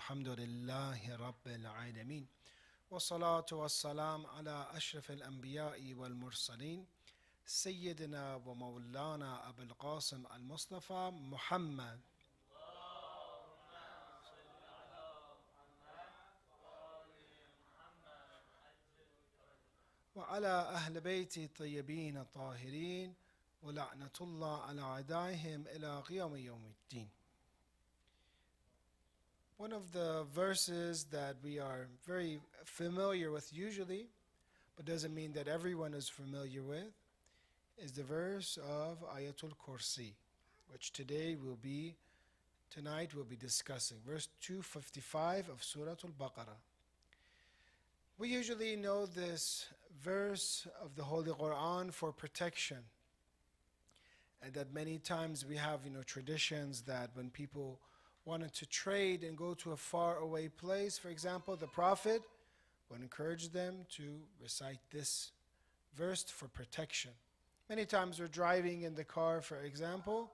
الحمد لله رب العالمين والصلاة والسلام على أشرف الأنبياء والمرسلين سيدنا ومولانا أبو القاسم المصطفى محمد وعلى أهل بيته الطيبين الطاهرين ولعنة الله على أعدائهم إلى قيام يوم الدين. One of the verses that we are very familiar with usually, but doesn't mean that everyone is familiar with, is the verse of al-Kursi, which tonight we'll be discussing. Verse 255 of Surah Al-Baqarah. We usually know this verse of the Holy Quran for protection. And that many times we have, traditions that when people wanted to trade and go to a far away place, for example, the Prophet would encourage them to recite this verse for protection. Many times we're driving in the car, for example,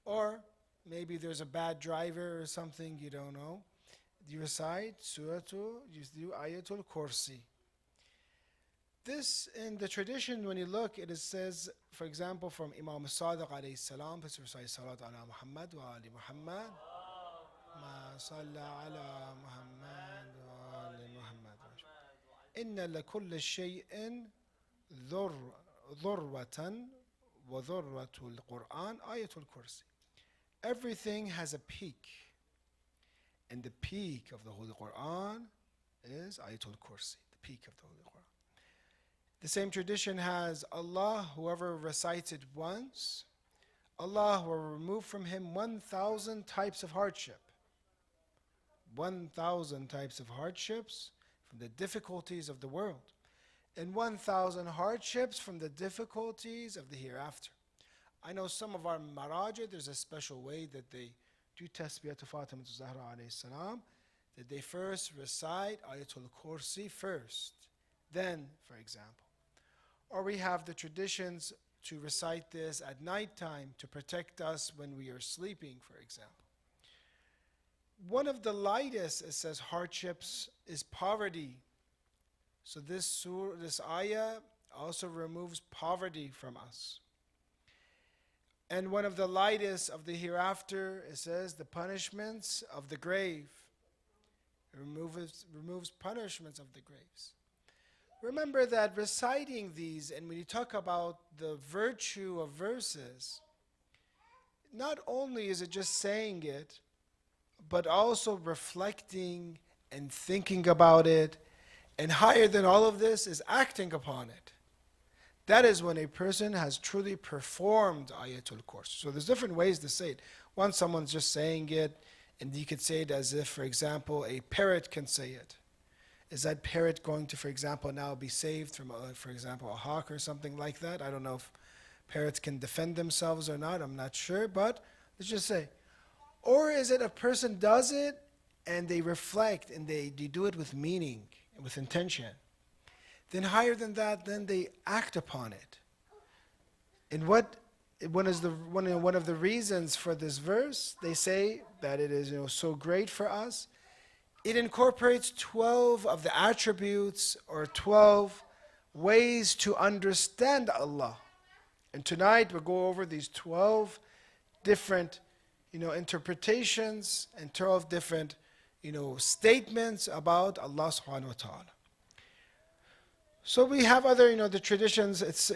or maybe there's a bad driver or something you don't know. You recite you do Ayatul Kursi. This, in the tradition, when you look, it says, for example, from Imam Sadiq alayhi salam, please recite Salat ala Muhammad wa ali Muhammad. Ma salla ala Muhammad wa ali Muhammad. Inna la kulla shay'in dhurwatan wa dhurwatul Qur'an Ayatul Kursi. Everything has a peak. And the peak of the Holy Quran is Ayatul Kursi, the peak of the Holy Quran. The same tradition has Allah, whoever recites it once, Allah will remove from him 1,000 types of hardship. 1,000 types of hardships from the difficulties of the world. And 1,000 hardships from the difficulties of the hereafter. I know some of our marajah, there's a special way that they do tasbiyat Fatima Zahra alayhi salam, that they first recite Ayatul Kursi first, then, for example. Or we have the traditions to recite this at nighttime to protect us when we are sleeping, for example. One of the lightest, it says, hardships is poverty. So this ayah also removes poverty from us. And one of the lightest of the hereafter, it says, the punishments of the grave. It removes punishments of the graves. Remember that reciting these, and when you talk about the virtue of verses, not only is it just saying it, but also reflecting and thinking about it, and higher than all of this is acting upon it. That is when a person has truly performed Ayatul Kursi. So there's different ways to say it. One, someone's just saying it, and you could say it as if, for example, a parrot can say it. Is that parrot going to, for example, now be saved from, for example, a hawk or something like that? I don't know if parrots can defend themselves or not. I'm not sure, but let's just say. Or is it a person does it, and they reflect, and they do it with meaning, and with intention. Then higher than that, then they act upon it. And one of the reasons for this verse, they say that it is so great for us. It incorporates 12 of the attributes or 12 ways to understand Allah. And tonight we'll go over these 12 different interpretations and 12 different statements about Allah subhanahu wa ta'ala. So we have other, the traditions, it's,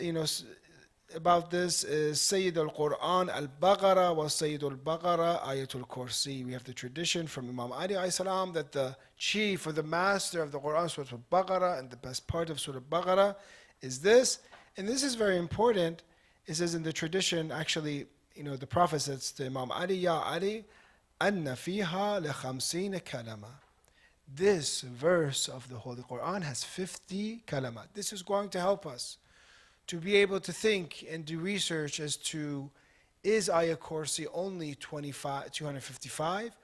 about this is Sayyid al-Quran al-Baqarah wa Sayyid al-Baqarah Ayatul Kursi. We have the tradition from Imam Ali alayhi salam that the chief or the master of the Quran, Surah al-Baqarah, and the best part of Surah al-Baqarah is this. And this is very important. It says in the tradition, actually, the Prophet says to Imam Ali, Ya Ali, anna fiha la khamsina kalama. This verse of the Holy Quran has 50 kalamat. This is going to help us to be able to think and do research as to, is Ayatul Kursi only 255,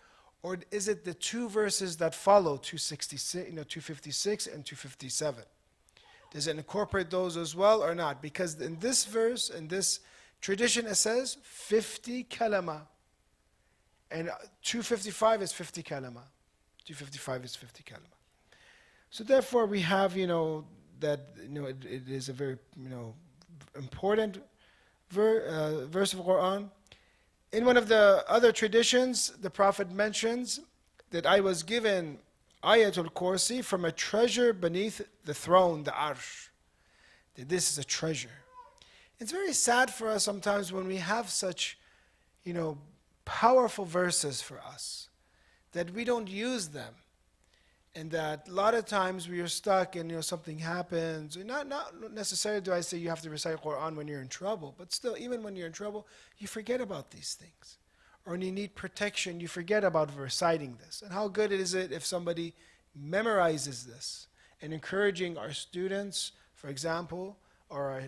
or is it the two verses that follow, 256 and 257? Does it incorporate those as well or not? Because in this verse, in this tradition, it says 50 kalama. And 255 is 50 kalama. 255 is 50 kalima. So therefore we have, that, it is a very, important verse of Quran. In one of the other traditions, the Prophet mentions that I was given al-Kursi from a treasure beneath the throne, the Arsh. That this is a treasure. It's very sad for us sometimes when we have such, powerful verses for us, that we don't use them. And that a lot of times we are stuck and something happens. Not necessarily do I say you have to recite Quran when you're in trouble, but still, even when you're in trouble, you forget about these things. Or when you need protection, you forget about reciting this. And how good is it if somebody memorizes this and encouraging our students, for example, or our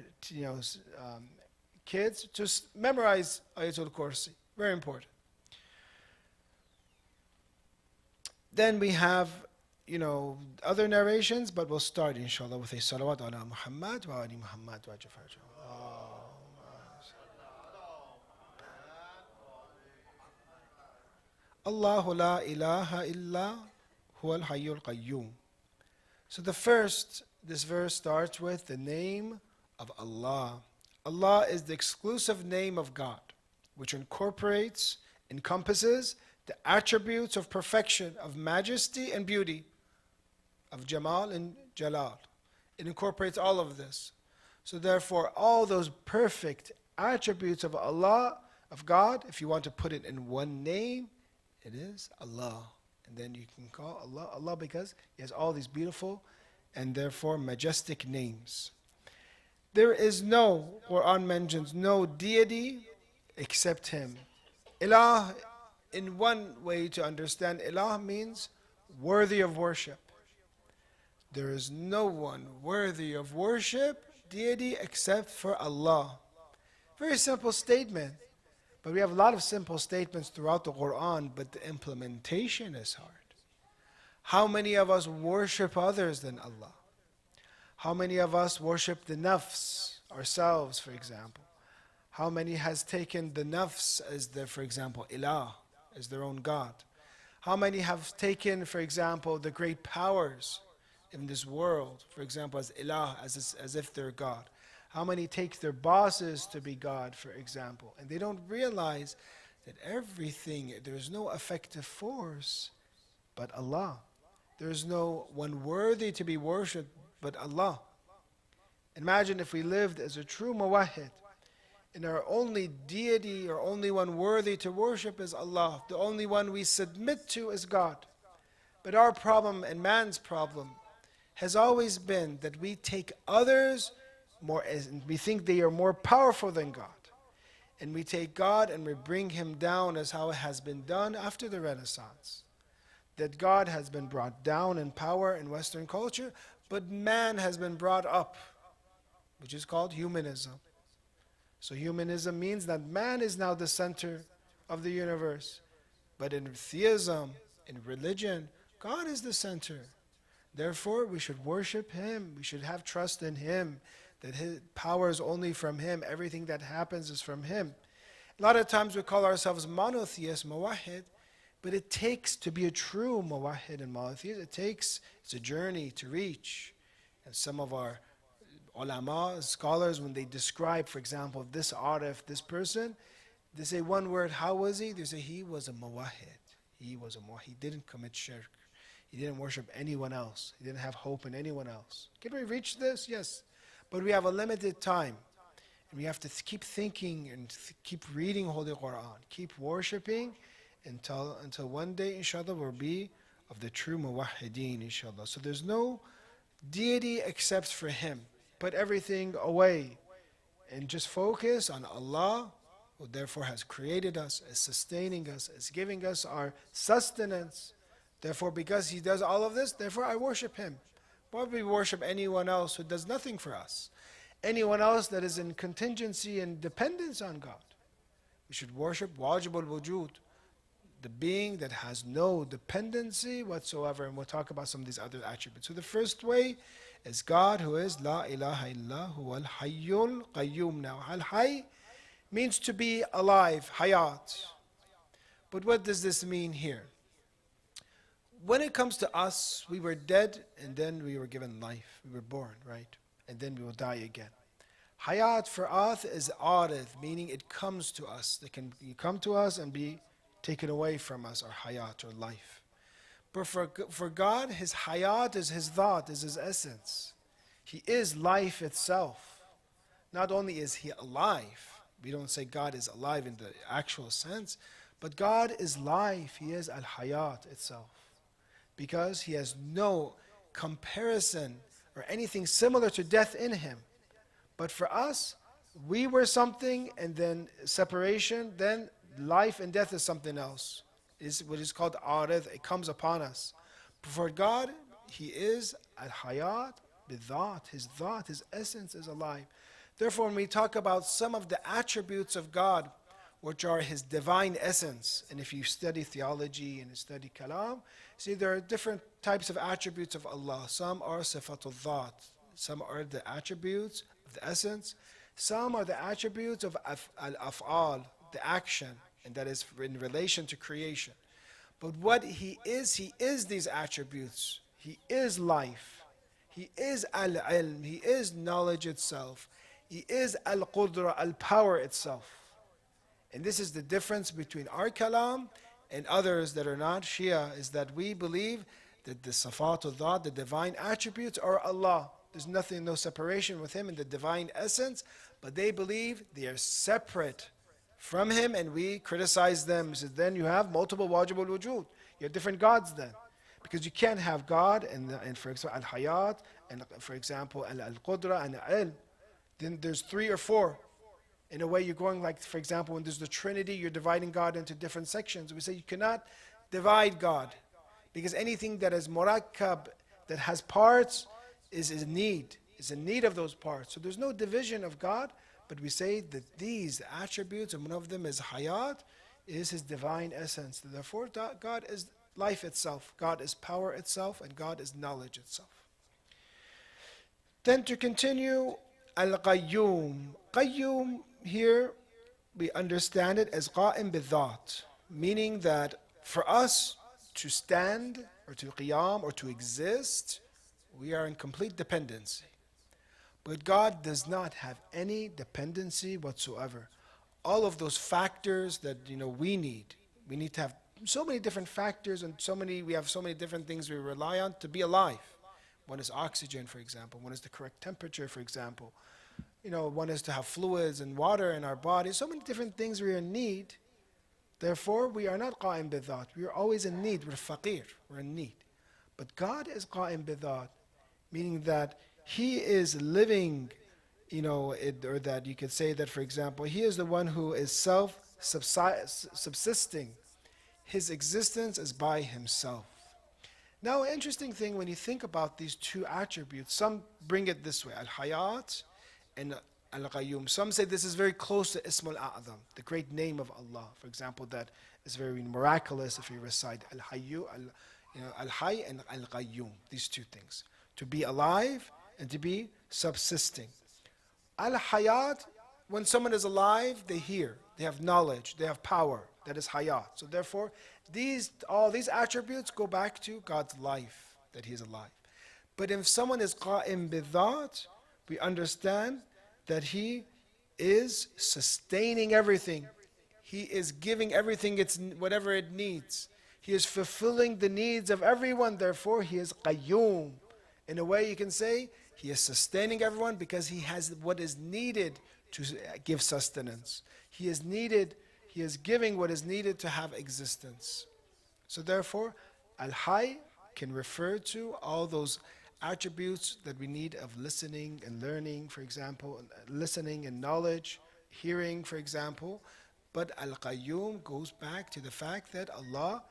kids to memorize Ayatul Kursi. Very important. Then we have other narrations, but we'll start inshallah with a salawat ala Muhammad wa ali Muhammad wa jafarja. Allahu la ilaha illa huwa al-hayyul qayyum. So this verse starts with the name of Allah. Allah is the exclusive name of God, which encompasses the attributes of perfection, of majesty and beauty, of Jamal and Jalal. It incorporates all of this. So therefore, all those perfect attributes of Allah, of God, if you want to put it in one name, it is Allah. And then you can call Allah Allah because He has all these beautiful and therefore majestic names. There is Quran mentions no deity except Him. Ilah, in one way to understand, Ilah means worthy of worship. There is no one worthy of worship, deity, except for Allah. Very simple statement. But we have a lot of simple statements throughout the Quran, but the implementation is hard. How many of us worship others than Allah? How many of us worship the nafs, ourselves, for example? How many has taken the nafs as their, for example, ilah, as their own God? How many have taken, for example, the great powers in this world, for example, as ilah, as if they're God? How many take their bosses to be God, for example? And they don't realize that there's no effective force but Allah. There's no one worthy to be worshipped but Allah. Imagine if we lived as a true muwahhid, and our only deity or only one worthy to worship is Allah. The only one we submit to is God. But our problem and man's problem has always been that we take others and we think they are more powerful than God. And we take God and we bring Him down as how it has been done after the Renaissance. That God has been brought down in power in Western culture, but man has been brought up, which is called humanism. So humanism means that man is now the center of the universe. But in theism, in religion, God is the center. Therefore, we should worship Him. We should have trust in Him, that His power is only from Him. Everything that happens is from Him. A lot of times we call ourselves monotheist, muwahhid, but it takes to be a true muwahhid and monotheist. It's a journey to reach. And some of our ulama, scholars, when they describe, for example, this arif, this person, they say one word, how was he? They say he was a muwahhid. He didn't commit shirk. He didn't worship anyone else. He didn't have hope in anyone else. Can we reach this? Yes. But we have a limited time. And we have to keep thinking and keep reading Holy Quran. Keep worshipping until one day, inshallah, we'll be of the true muwahhideen, inshallah. So there's no deity except for Him. Put everything away and just focus on Allah, who therefore has created us, is sustaining us, is giving us our sustenance. Therefore, because He does all of this, therefore I worship Him. Why would we worship anyone else who does nothing for us? Anyone else that is in contingency and dependence on God? We should worship wajib al-wujud, the being that has no dependency whatsoever. And we'll talk about some of these other attributes. So the first way is God, who is La ilaha illa huwa al-hayyul qayyum. Now, al-hayy means to be alive, hayat. But what does this mean here? when it comes to us, we were dead and then we were given life. We were born, right? And then we will die again. Hayat for us is arid, meaning it comes to us. It can come to us and be taken away from us, or hayat, or life. But for God, His hayat is His thought, is His essence. He is life itself. Not only is He alive, we don't say God is alive in the actual sense, but God is life. He is al-hayat itself. Because He has no comparison or anything similar to death in Him. But for us, we were something, and then separation, then life and death is something else. Is what is called arid, it comes upon us. But for God, He is al-hayat, bidhat, His essence is alive. Therefore, when we talk about some of the attributes of God, which are His divine essence, and if you study theology and study kalam, see there are different types of attributes of Allah. Some are sifatul dhat, some are the attributes of the essence, some are the attributes of al-af'al, the action, and that is in relation to creation. But what He is these attributes. He is life. He is al-ilm. He is knowledge itself. He is al-qudra, al-power itself. And this is the difference between our kalam and others that are not Shia, is that we believe that the sifatul dhat, the divine attributes, are Allah. There's nothing, no separation with Him in the divine essence, but they believe they are separate from Him, and we criticize them. So then you have multiple wajib al-wujud. You have different gods then. Because you can't have God and for example, al-hayat, and for example, al-qudra and al-ilm. Then there's 3 or 4. In a way, you're going like, for example, when there's the Trinity, you're dividing God into different sections. We say you cannot divide God, because anything that is murakkab, that has parts, is in need of those parts. So there's no division of God, but we say that these attributes, and one of them is hayat, is His divine essence. Therefore, God is life itself, God is power itself, and God is knowledge itself. Then to continue, al-qayyum. Qayyum, here we understand it as qa'im bidhat, meaning that for us to stand or to qiyam or to exist, we are in complete dependency. But God does not have any dependency whatsoever. All of those factors that we need to have so many different factors, and we have so many different things we rely on to be alive. One is oxygen, for example. One is the correct temperature, for example. One is to have fluids and water in our body. So many different things we are in need. Therefore, we are not qa'im bidhat. We are always in need. We're faqir. We're in need. But God is qa'im bidhat, meaning that He is living, or that you could say that, for example, He is the one who is self-subsisting. His existence is by Himself. Now, an interesting thing when you think about these two attributes, some bring it this way, al-hayat and al-qayyum. Some say this is very close to Ism al-A'zam, the great name of Allah. For example, that is very miraculous if you recite al-hayy and al-qayyum, these two things. To be alive and to be subsisting. Al-hayat, when someone is alive, they hear, they have knowledge, they have power. That is hayat. So therefore, all these attributes go back to God's life, that He is alive. But if someone is qa'im bidhat, we understand that He is sustaining everything. He is giving everything whatever it needs. He is fulfilling the needs of everyone. Therefore, He is qayyum. In a way, you can say He is sustaining everyone because He has what is needed to give sustenance. He is giving what is needed to have existence. So therefore, al-hayy can refer to all those attributes that we need of listening and learning, for example, listening and knowledge, hearing, for example. But al-qayyum goes back to the fact that Allah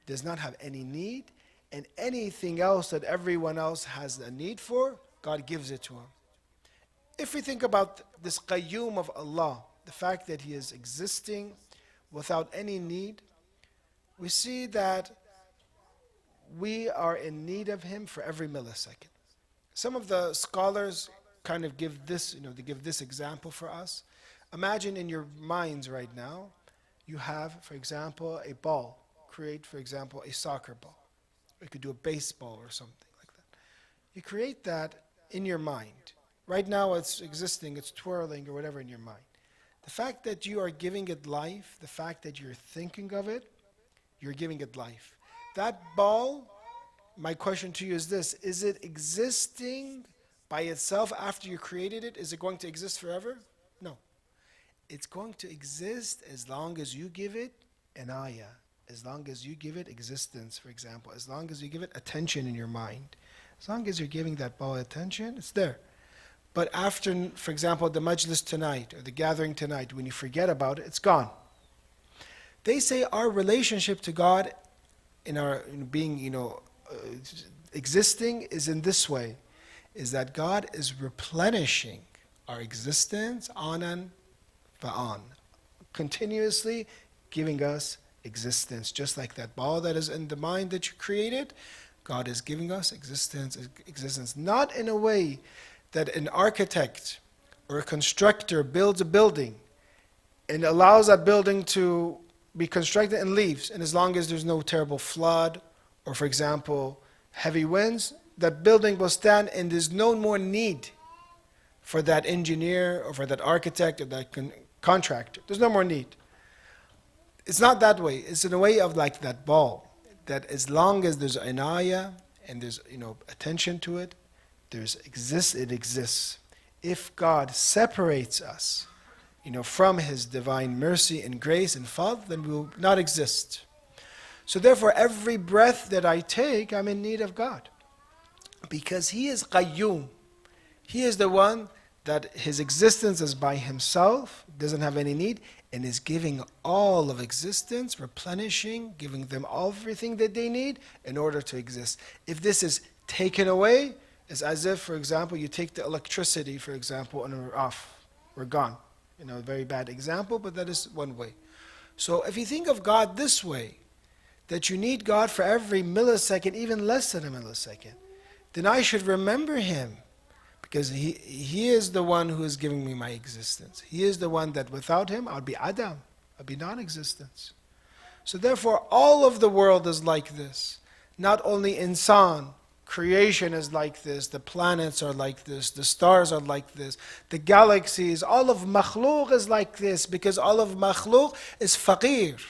does not have any need, and anything else that everyone else has a need for, God gives it to Him. If we think about this qayyum of Allah, the fact that He is existing without any need, we see that we are in need of Him for every millisecond. Some of the scholars kind of give this, they give this example for us. Imagine in your minds right now, you have, for example, a ball. Create, for example, a soccer ball. You could do a baseball or something like that. You create that in your mind. Right now it's existing, it's twirling or whatever in your mind. The fact that you are giving it life, the fact that you're thinking of it, you're giving it life. That ball, my question to you is this: is it existing by itself after you created it? Is it going to exist forever? No. It's going to exist as long as you give it an ayah, as long as you give it existence, for example, as long as you give it attention in your mind. As long as you're giving that ball attention, it's there. But after, for example, the majlis tonight or the gathering tonight, when you forget about it, it's gone. They say our relationship to God in being, existing is in this way, is that God is replenishing our existence on and on, continuously giving us existence, just like that ball that is in the mind that you created. God is giving us existence, not in a way that an architect or a constructor builds a building and allows that building to be constructed and leaves, and as long as there's no terrible flood or, for example, heavy winds, that building will stand and there's no more need for that engineer or for that architect or that contractor. There's no more need. It's not that way. It's in a way of like that ball, that as long as there's inayah and there's attention to it, it exists. If God separates us, from His divine mercy and grace and fadl, then we will not exist. So therefore, every breath that I take, I'm in need of God, because He is qayyum. He is the one that His existence is by Himself, doesn't have any need, and is giving all of existence, replenishing, giving them everything that they need in order to exist. If this is taken away, it's as if, for example, you take the electricity, for example, and we're off. We're gone. A very bad example, but that is one way. So if you think of God this way, that you need God for every millisecond, even less than a millisecond, then I should remember Him, because He is the one who is giving me my existence. He is the one that without Him, I'd be Adam. I'd be non-existence. So therefore, all of the world is like this. Not only insan, creation is like this, the planets are like this, the stars are like this, the galaxies, all of makhluk is like this, because all of makhluk is faqir.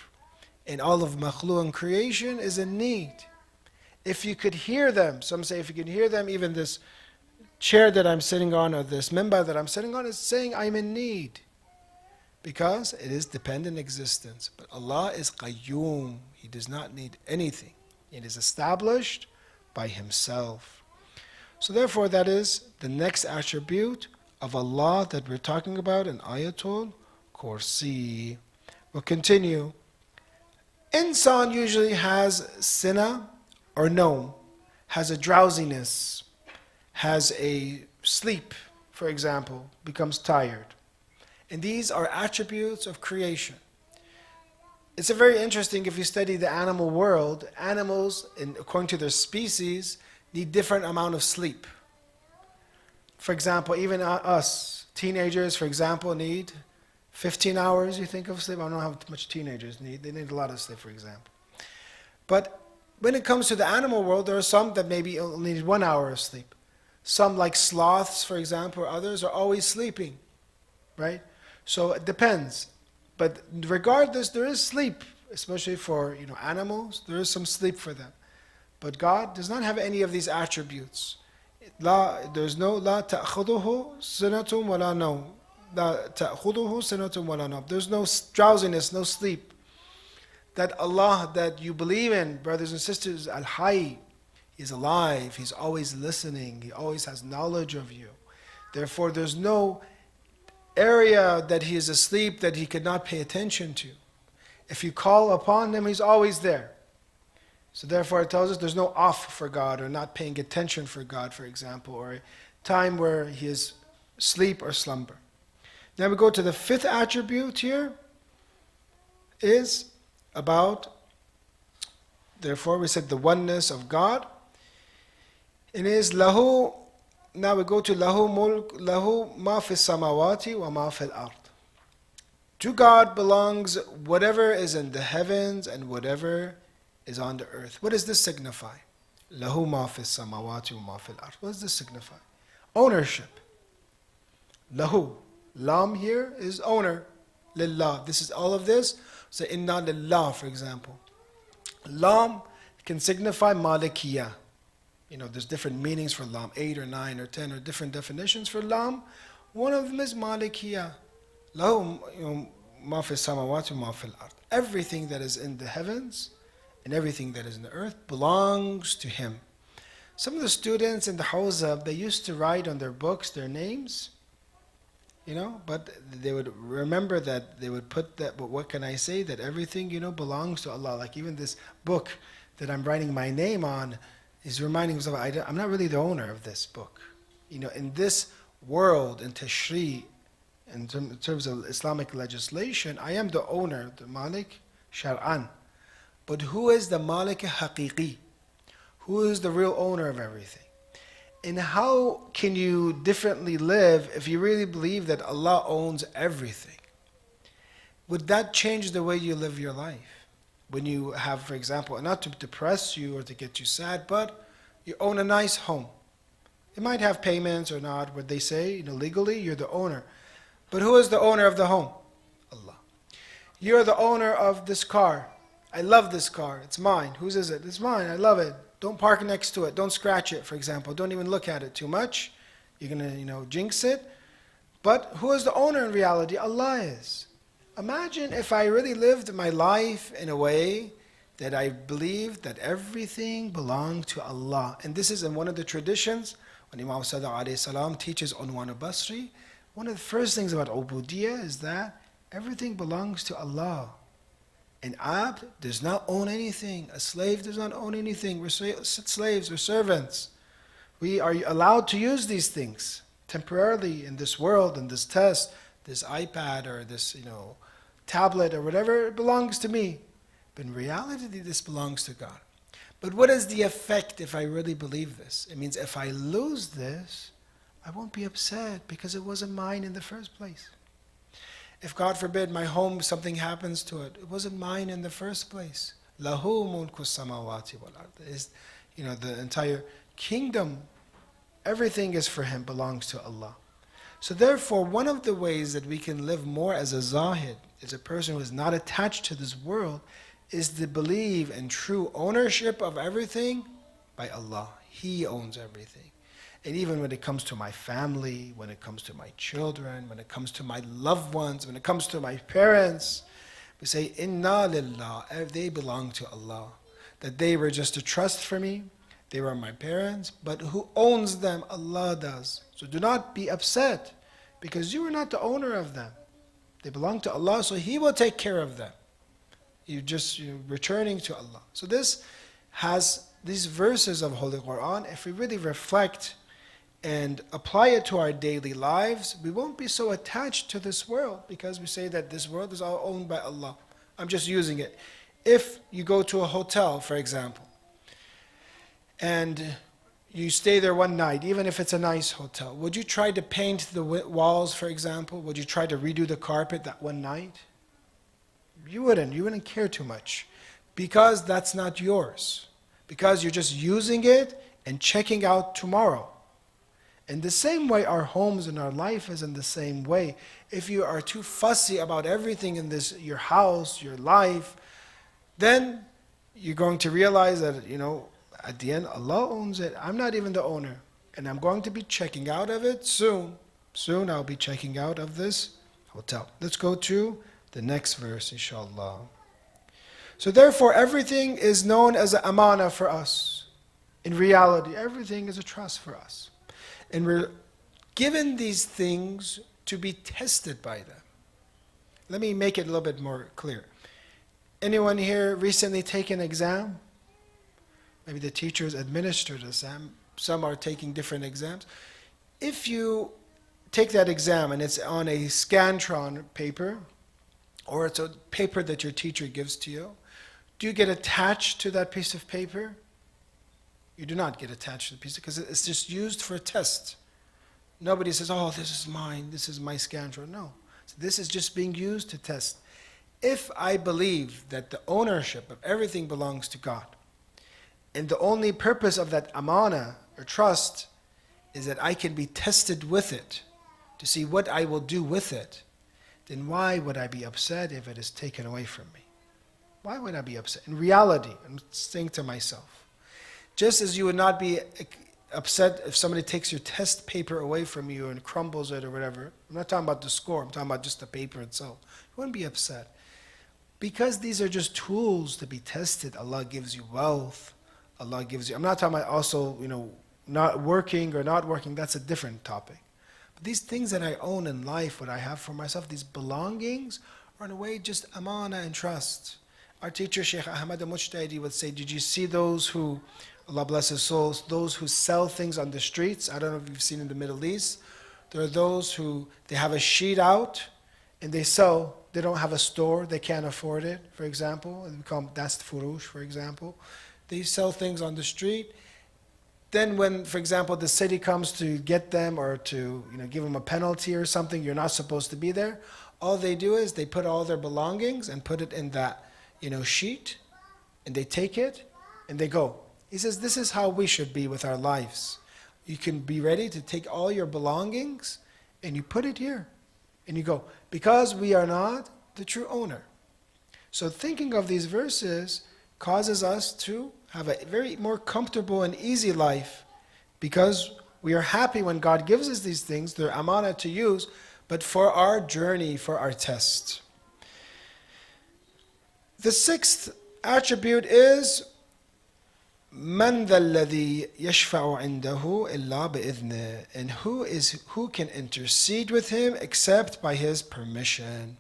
And all of makhluk and creation is in need. If you could hear them, some say if you can hear them, even this chair that I'm sitting on or this minbar that I'm sitting on is saying I'm in need, because it is dependent existence. But Allah is qayyum. He does not need anything. It is established by Himself. So therefore, that is the next attribute of Allah that we're talking about in Ayatul Kursi. We'll continue. Insan usually has sina or naum, has a drowsiness, has a sleep, for example, becomes tired. And these are attributes of creation. It's very interesting if you study the animal world. Animals, according to their species, need different amount of sleep. For example, even us, teenagers, for example, need 15 hours, you think, of sleep. I don't know how much teenagers need. They need a lot of sleep, for example. But when it comes to the animal world, there are some that maybe only need 1 hour of sleep. Some, like sloths, for example, or others, are always sleeping, right? So it depends. But regardless, there is sleep, especially for animals. There is some sleep for them. But God does not have any of these attributes. There's no la ta'khuduhu sinatum wala nawm. La ta'khuduhu sinatum wala nawm. There's no drowsiness, no sleep. That Allah that you believe in, brothers and sisters, al-Hayy, He's alive. He's always listening. He always has knowledge of you. Therefore, there's no area that He is asleep that He could not pay attention to. If you call upon Him, He's always there. So therefore it tells us there's no off for God, or not paying attention for God, for example, or a time where He is asleep or slumber. Now we go to the fifth attribute here, is about, therefore we said the oneness of God. It is lahu. Now we go to lahu mulk, lahu ma fi samawati wa ma fil ard. To God belongs whatever is in the heavens and whatever is on the earth. What does this signify? له ما في السماوات وما في الأرض. What does this signify? Ownership. Lahu. Lam here is owner. Lillah. This is all of this. So inna lillah, for example. Lam can signify malikiyah. There's different meanings for lam, 8 or 9 or 10 or different definitions for lam. One of them is malikiyah. Lahu ma fi samawati wa ma fi al-ard. Everything that is in the heavens and everything that is in the earth belongs to him. Some of the students in the Hawza, they used to write on their books their names, but they would remember that they would put that, but what can I say? That everything, belongs to Allah. Like even this book that I'm writing my name on is reminding me of, I'm not really the owner of this book. In this world, in Tashri', in terms of Islamic legislation, I am the owner, the Malik Shar'an. But who is the Malik Haqiqi? Who is the real owner of everything? And how can you differently live if you really believe that Allah owns everything? Would that change the way you live your life? When you have, for example, not to depress you or to get you sad, but you own a nice home. It might have payments or not, what they say, legally, you're the owner. But who is the owner of the home? Allah. You're the owner of this car. I love this car. It's mine. Whose is it? It's mine. I love it. Don't park next to it. Don't scratch it, for example. Don't even look at it too much. You're going to, jinx it. But who is the owner in reality? Allah is. Imagine if I really lived my life in a way that I believed that everything belonged to Allah. And this is in one of the traditions, when Imam Sadiq alayhi salam teaches Unwan al-Basri, one of the first things about ubudiyah is that everything belongs to Allah. An abd does not own anything. A slave does not own anything. We're slaves, we're servants. We are allowed to use these things temporarily in this world, in this test, this iPad or this, tablet or whatever. It belongs to me. But in reality, this belongs to God. But what is the effect if I really believe this? It means if I lose this, I won't be upset because it wasn't mine in the first place. If God forbid my home, something happens to it, it wasn't mine in the first place. Lahu mulku samawati wal ard. Is, the entire kingdom, everything is for him, belongs to Allah. So therefore, one of the ways that we can live more as a zahid, as a person who is not attached to this world, is to believe in true ownership of everything by Allah. He owns everything. And even when it comes to my family, when it comes to my children, when it comes to my loved ones, when it comes to my parents, we say, Inna lillah, they belong to Allah. That they were just a trust for me, they were my parents, but who owns them? Allah does. So do not be upset, because you are not the owner of them. They belong to Allah, so He will take care of them. You're returning to Allah. So this has these verses of Holy Quran, if we really reflect and apply it to our daily lives, we won't be so attached to this world, because we say that this world is all owned by Allah. I'm just using it. If you go to a hotel, for example, and you stay there one night, even if it's a nice hotel, would you try to paint the walls, for example? Would you try to redo the carpet that one night? You wouldn't. You wouldn't care too much, because that's not yours. Because you're just using it and checking out tomorrow. In the same way, our homes and our life is in the same way. If you are too fussy about everything in your house, your life, then you're going to realize that, at the end, Allah owns it. I'm not even the owner. And I'm going to be checking out of it soon. Soon I'll be checking out of this hotel. Let's go to the next verse, inshallah. So therefore, everything is known as an amana for us. In reality, everything is a trust for us. And we're given these things to be tested by them. Let me make it a little bit more clear. Anyone here recently taken an exam? Maybe the teachers administered an exam. Some are taking different exams. If you take that exam and it's on a Scantron paper, or it's a paper that your teacher gives to you, do you get attached to that piece of paper? You do not get attached to the piece, because it's just used for a test. Nobody says, oh, this is mine, this is my Scantron. No. So this is just being used to test. If I believe that the ownership of everything belongs to God, And the only purpose of that amana or trust is that I can be tested with it to see what I will do with it. Then why would I be upset if it is taken away from me? Why would I be upset? In reality, I'm saying to myself, just as you would not be upset if somebody takes your test paper away from you and crumbles it or whatever. I'm not talking about the score, I'm talking about just the paper itself. You wouldn't be upset. Because these are just tools to be tested. Allah gives you wealth. Allah gives you, I'm not talking about also, not working or not working, that's a different topic. But these things that I own in life, what I have for myself, these belongings are in a way just amana and trust. Our teacher, Sheikh Ahmad al-Mujtahidi, would say, did you see those who, Allah bless his souls, those who sell things on the streets? I don't know if you've seen in the Middle East. There are those who, they have a sheet out and they sell. They don't have a store. They can't afford it, for example. That's furush, for example. They sell things on the street. Then when, for example, the city comes to get them or to give them a penalty or something, you're not supposed to be there. All they do is they put all their belongings and put it in that sheet, and they take it and they go. He says, this is how we should be with our lives. You can be ready to take all your belongings and you put it here and you go, because we are not the true owner. So thinking of these verses causes us to have a very more comfortable and easy life, because we are happy when God gives us these things. They're amana to use, but for our journey, for our test. The sixth attribute is من ذا الذي يشفع عنده إلا بإذنه, and who can intercede with him except by his permission.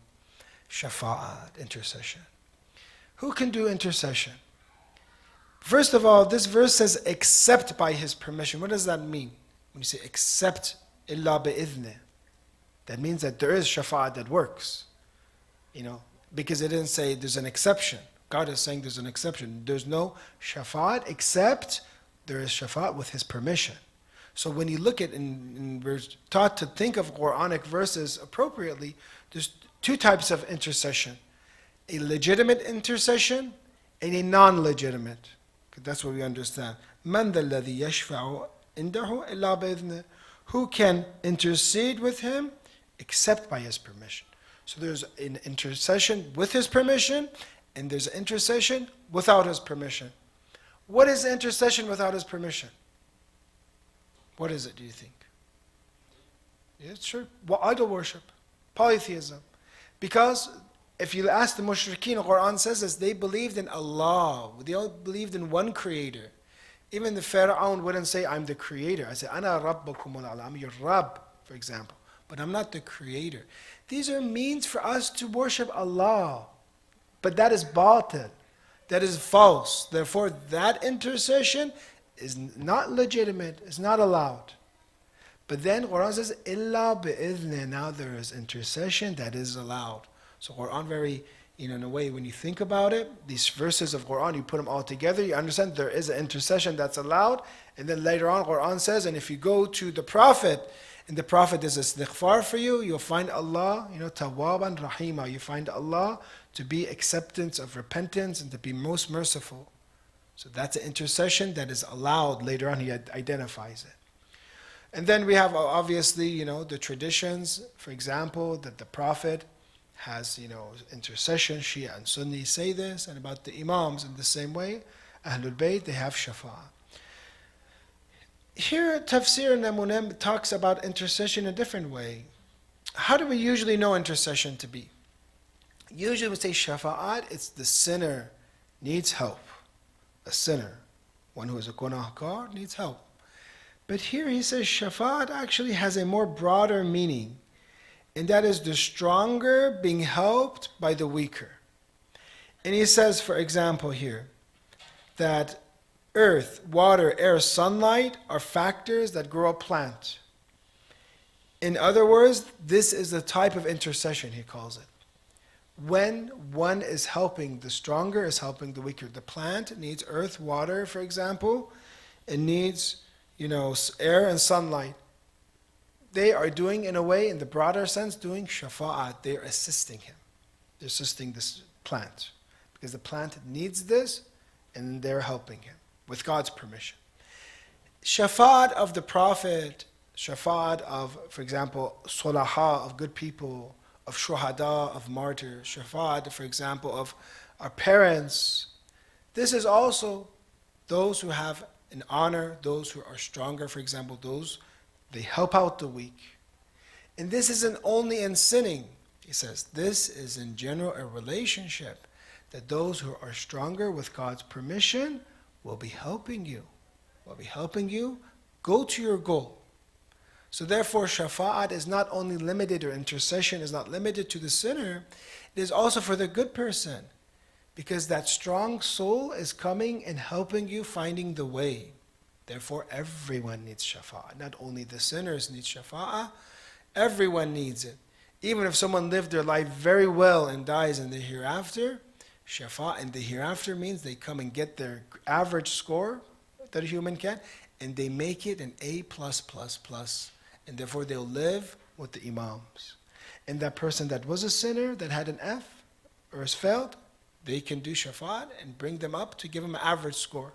Shafa'at, intercession. Who can do intercession? First of all, this verse says except by his permission. What does that mean? When you say except إلا بإذنه, that means that there is shafa'at that works. Because it didn't say there's an exception. God is saying there's an exception. There's no shafa'at except there is shafa'at with his permission. So when you look at, and we're taught to think of Quranic verses appropriately, there's two types of intercession. A legitimate intercession and a non-legitimate. That's what we understand. مَنْ ذَا الَّذِي يَشْفَعُ عِنْدَهُ إِلَّا بِإِذْنِهِ, who can intercede with him except by his permission. So there's an intercession with his permission, and there's an intercession without his permission. What is intercession without his permission? What is it, do you think? Yeah, sure. Well, idol worship, polytheism. Because if you ask the mushrikeen, the Quran says this, they believed in Allah. They all believed in one creator. Even the Pharaoh wouldn't say, I'm the creator. I say, Ana Rabbakum al-A'la, I'm your Rabb, for example. But I'm not the creator. These are means for us to worship Allah. But that is batil. That is false. Therefore, that intercession is not legitimate. It's not allowed. But then Quran says, Illa bi'idhni. Now there is intercession that is allowed. So Quran very, in a way, when you think about it, these verses of Quran, you put them all together, you understand there is an intercession that's allowed. And then later on, Quran says, and if you go to the Prophet, and the Prophet is istighfar for you, you'll find Allah, Tawwaban Rahima. You find Allah to be acceptance of repentance and to be most merciful. So that's an intercession that is allowed. Later on, he identifies it. And then we have, obviously, the traditions, for example, that the Prophet has, intercession. Shia and Sunni say this, and about the Imams in the same way. Ahlul Bayt, they have Shafa'ah. Here, Tafsir Namunem talks about intercession in a different way. How do we usually know intercession to be? Usually we say shafa'at, it's the sinner needs help. A sinner, one who is a gunahkar, needs help. But here he says shafa'at actually has a more broader meaning, and that is the stronger being helped by the weaker. And he says, for example here, that earth, water, air, sunlight are factors that grow a plant. In other words, this is the type of intercession, he calls it. When one is helping, the stronger is helping the weaker. The plant needs earth, water, for example. It needs, air and sunlight. They are doing, in a way, in the broader sense, doing shafa'at. They are assisting him. They're assisting this plant. Because the plant needs this, and they're helping him. with God's permission. Shafa'at of the Prophet, shafa'at of, for example, sulaha, of good people, of shuhada, of martyrs, shafa'at, for example, of our parents. This is also those who have an honor, those who are stronger, for example, those, they help out the weak. And this isn't only in sinning. He says, this is in general a relationship that those who are stronger with God's permission will be helping you. Will be helping you go to your goal. So therefore, shafa'at is not only limited, or intercession is not limited to the sinner, it is also for the good person. Because that strong soul is coming and helping you finding the way. Therefore, everyone needs shafa'at. Not only the sinners need shafa'at, everyone needs it. Even if someone lived their life very well and dies in the hereafter, shafa'at in the hereafter means they come and get their average score that a human can, and they make it an A+++. And therefore they'll live with the imams. And that person that was a sinner, that had an F or has failed, they can do shafa'at and bring them up to give them an average score.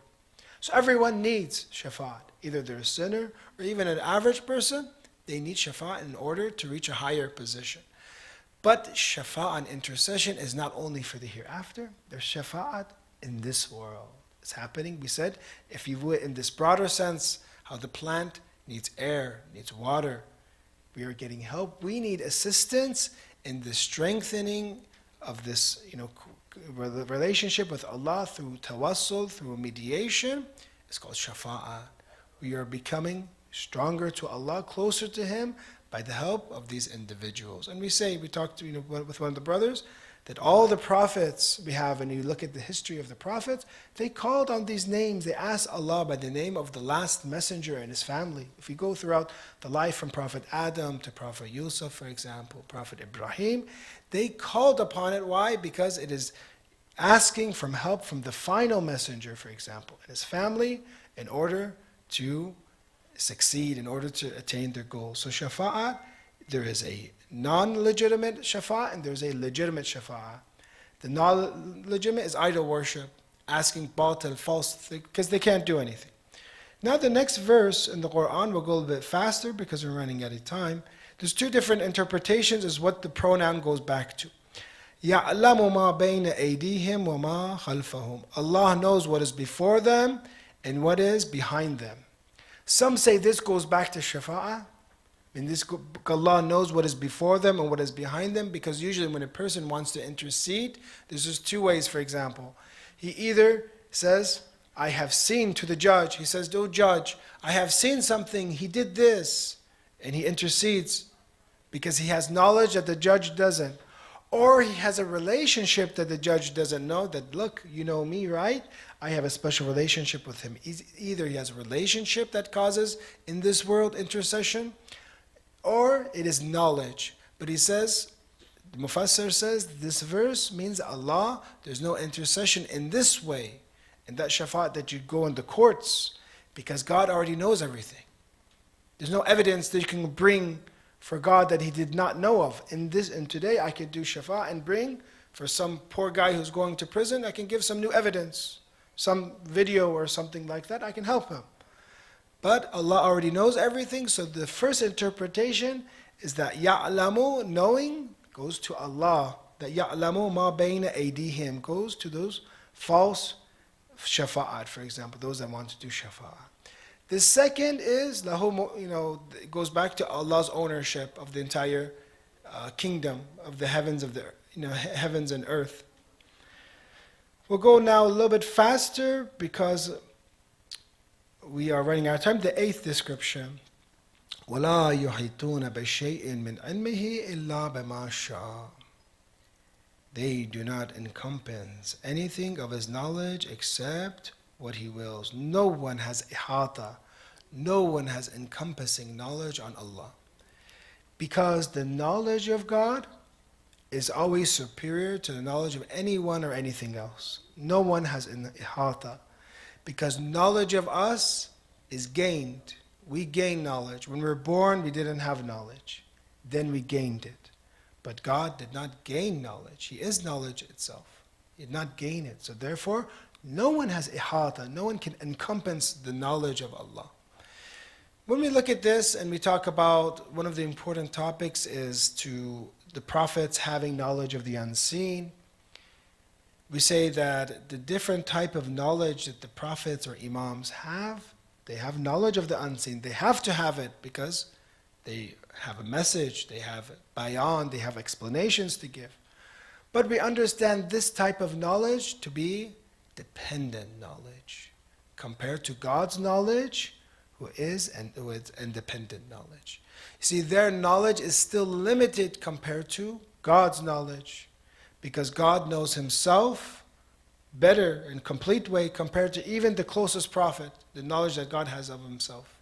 So everyone needs shafa'at. Either they're a sinner or even an average person, they need shafa'at in order to reach a higher position. But shafa'at and intercession is not only for the hereafter, there's shafa'at in this world. It's happening. We said, if you would, in this broader sense, how the plant needs air, needs water, we are getting help. We need assistance in the strengthening of this, relationship with Allah through tawassul, through mediation. It's called shafa'at. We are becoming stronger to Allah, closer to Him by the help of these individuals. And we talked with one of the brothers, that all the prophets we have, and you look at the history of the prophets, they called on these names. They asked Allah by the name of the last messenger and his family. If you go throughout the life from Prophet Adam to Prophet Yusuf, for example, Prophet Ibrahim, they called upon it. Why? Because it is asking for help from the final messenger, for example, and his family, in order to succeed, in order to attain their goal. So shafa'at, there is a non-legitimate shafa'at and there's a legitimate shafa'at. The non-legitimate is idol worship, asking batil, false, because they can't do anything. Now the next verse in the Quran, we'll go a bit faster because we're running out of time. There's two different interpretations is what the pronoun goes back to. يَعْلَمُ مَا بَيْنَ أَيْدِيهِمْ وَمَا خَلْفَهُم. Allah knows what is before them and what is behind them. Some say this goes back to shafa'ah. Allah knows what is before them and what is behind them, because usually when a person wants to intercede, there's just two ways, for example. He either says, I have seen to the judge. He says, oh judge, I have seen something. He did this. And he intercedes because he has knowledge that the judge doesn't. Or he has a relationship that the judge doesn't know, that, look, you know me, right? I have a special relationship with him. Either he has a relationship that causes in this world intercession, or it is knowledge. But he says, the Mufassir says, this verse means Allah, there's no intercession in this way, in that shafa'at that you go in the courts, because God already knows everything. There's no evidence that you can bring for God that He did not know of. And today I could do shafa'at and bring for some poor guy who's going to prison, I can give some new evidence, some video or something like that, I can help him. But Allah already knows everything, so the first interpretation is that ya'lamu, knowing, goes to Allah. That ya'lamu ma bayna aydihim goes to those false shafa'at, for example, those that want to do shafa'at. The second is, it goes back to Allah's ownership of the entire kingdom of the heavens, heavens and earth. We'll go now a little bit faster because we are running out of time. The eighth description. وَلَا يُحِيطُونَ بِشَيْءٍ مِّنْ عِلْمِهِ إِلَّا بِمَا شَاءَ. They do not encompass anything of His knowledge except what He wills. No one has ihata. No one has encompassing knowledge on Allah. Because the knowledge of God is always superior to the knowledge of anyone or anything else. No one has an ihata. Because knowledge of us is gained. We gain knowledge. When we were born, we didn't have knowledge. Then we gained it. But God did not gain knowledge. He is knowledge itself. He did not gain it. So therefore, No one has ihata. No one can encompass the knowledge of Allah. When we look at this and we talk about one of the important topics is to the prophets having knowledge of the unseen, we say that the different type of knowledge that the prophets or imams have, they have knowledge of the unseen. They have to have it because they have a message, they have bayan, they have explanations to give. But we understand this type of knowledge to be dependent knowledge compared to God's knowledge, who is independent knowledge. You see, their knowledge is still limited compared to God's knowledge because God knows himself better in complete way compared to even the closest prophet, the knowledge that God has of himself.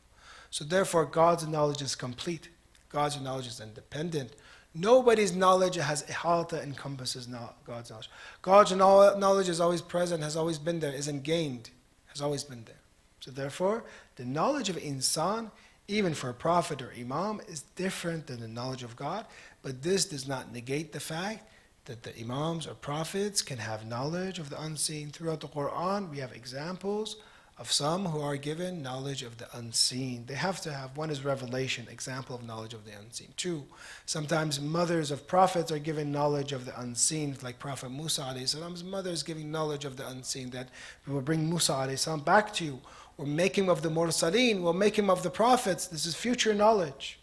So therefore, God's knowledge is complete. God's knowledge is independent. Nobody's knowledge has ihata, encompasses God's knowledge. God's knowledge is always present, has always been there, isn't gained, has always been there. So therefore, the knowledge of insan, even for a prophet or imam, is different than the knowledge of God. But this does not negate the fact that the imams or prophets can have knowledge of the unseen. Throughout the Quran, we have examples of some who are given knowledge of the unseen. They have to have. One is revelation, example of knowledge of the unseen. Two, sometimes mothers of prophets are given knowledge of the unseen, like Prophet Musa alayhi salam's mother is giving knowledge of the unseen, that we will bring Musa alayhi salam back to you. We'll make him of the mursaleen, we'll make him of the prophets. This is future knowledge.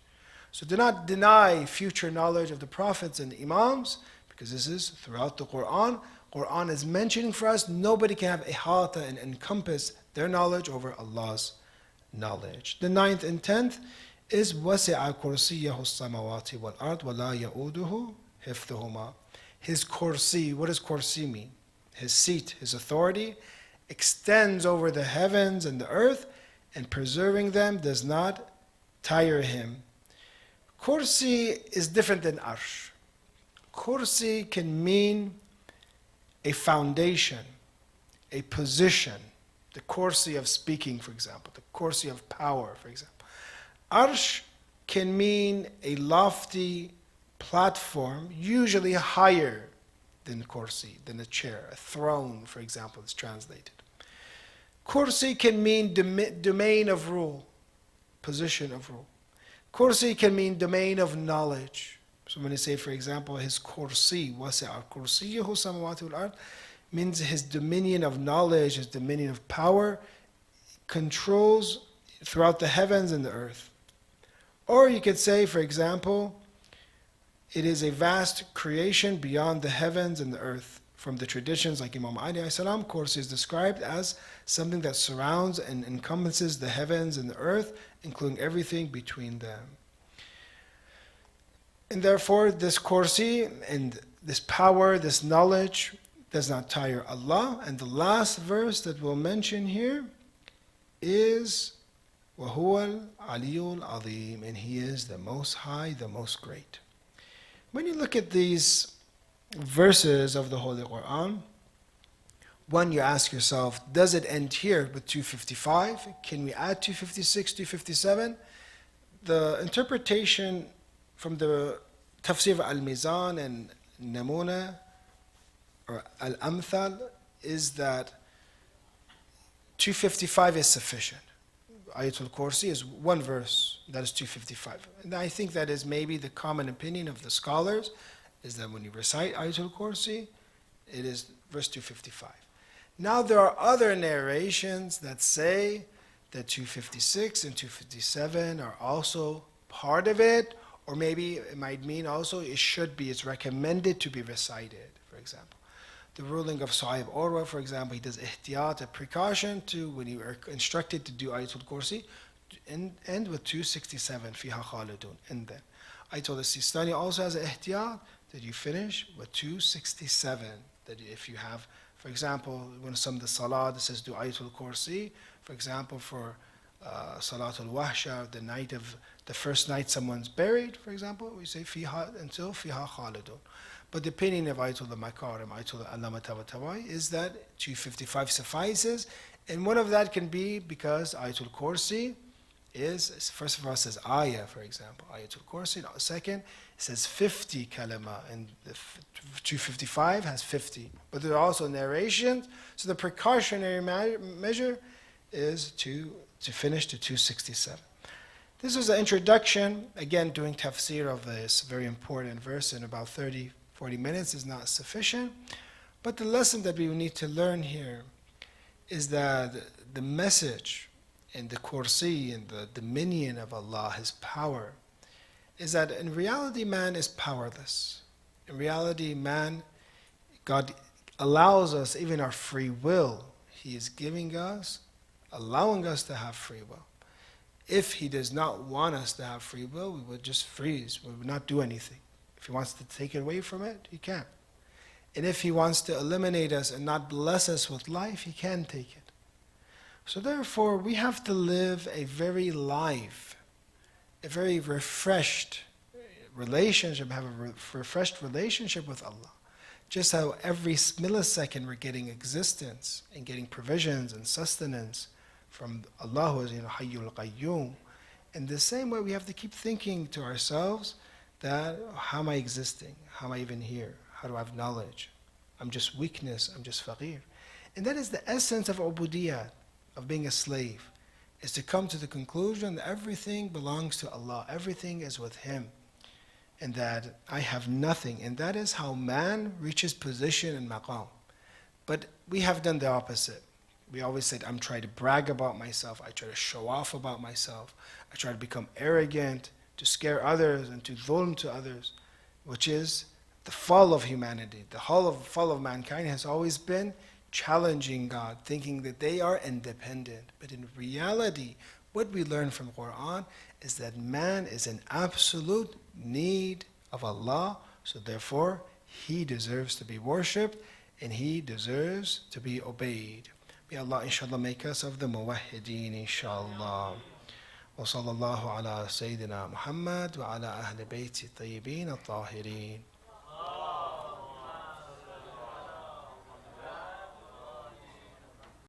So do not deny future knowledge of the prophets and the imams, because this is throughout the Quran. Quran is mentioning for us, nobody can have ihata and encompass their knowledge over Allah's knowledge. The 9th and 10th is وَسِعَ كُرْسِيَّهُ السَّمَوَاتِ وَالْأَرْضِ وَلَا يَؤُودُهُ حِفْظُهُمَا. His kursi, what does kursi mean? His seat, his authority, extends over the heavens and the earth, and preserving them does not tire him. Kursi is different than arsh. Kursi can mean a foundation, a position, the kursi of speaking, for example, the kursi of power, for example. Arsh can mean a lofty platform, usually higher than kursi, than a chair, a throne, for example, is translated. Kursi can mean domain of rule, position of rule. Kursi can mean domain of knowledge. So when you say, for example, his kursi, wasi'a kursiyyahu samawati wal ard, means his dominion of knowledge, his dominion of power, controls throughout the heavens and the earth. Or you could say, for example, it is a vast creation beyond the heavens and the earth. From the traditions like Imam Ali alayhi salam, kursi is described as something that surrounds and encompasses the heavens and the earth, including everything between them. And therefore, this kursi and this power, this knowledge, does not tire Allah. And the last verse that we'll mention here is وَهُوَ الْعَلِيُّ الْعَظِيمُ, and He is the Most High, the Most Great. When you look at these verses of the Holy Quran, one, you ask yourself, does it end here with 255? Can we add 256, 257? The interpretation from the Tafsir al-Mizan and Namuna or al-Amthal is that 255 is sufficient. Ayatul Kursi is one verse, that is 255. And I think that is maybe the common opinion of the scholars, is that when you recite Ayatul Kursi, it is verse 255. Now there are other narrations that say that 256 and 257 are also part of it, or maybe it might mean also it should be, it's recommended to be recited, for example. The ruling of Sahib Urwa, for example, he does ihtiyat, a precaution to, when you are instructed to do Ayatul Kursi, end with 267, fiha khalidun, and then. Ayatul Sistani also has an ihtiyat, that you finish with 267, that if you have, for example, when some of the salah that says do Ayatul Kursi, for example, for Salatul Wahsha, the night of, the first night someone's buried, for example, we say fiha until fiha khalidun. But the opinion of Ayatul Makarim, Ayatul Allama Tabatawai, is that 255 suffices, and one of that can be because Ayatul Kursi first of all, it says ayah, for example, ayatul kursi. Second, it says 50 kalima, and the 255 has 50. But there are also narrations, so the precautionary measure is to finish to 267. This was an introduction. Again, doing tafsir of this very important verse in about 30, 40 minutes is not sufficient. But the lesson that we need to learn here is that the message in the Kursi and the dominion of Allah, His power, is that in reality man is powerless. In reality man, God allows us, even our free will, He is giving us, allowing us to have free will. If He does not want us to have free will, we would just freeze. We would not do anything. If He wants to take it away from it, He can. And if He wants to eliminate us and not bless us with life, He can take it. So therefore, we have to live a very live, a very refreshed relationship, have a refreshed relationship with Allah. Just how every millisecond we're getting existence and getting provisions and sustenance from Allah, who is Hayyul Qayyum. In the same way, we have to keep thinking to ourselves that, how am I existing? How am I even here? How do I have knowledge? I'm just weakness, I'm just faqir. And that is the essence of ubudiyah, of being a slave, is to come to the conclusion that everything belongs to Allah, everything is with Him, and that I have nothing. And that is how man reaches position in maqam. But we have done the opposite. We always said, I'm trying to brag about myself, I try to show off about myself, I try to become arrogant, to scare others and to dhulm to others, which is the fall of humanity. The fall of mankind has always been challenging God, thinking that they are independent. But in reality, what we learn from Quran is that man is in absolute need of Allah, so therefore he deserves to be worshipped and he deserves to be obeyed. May Allah inshallah make us of the muwahhideen inshallah. وصلى الله على سيدنا محمد وعلى أهل بيت الطيبين الطاهرين.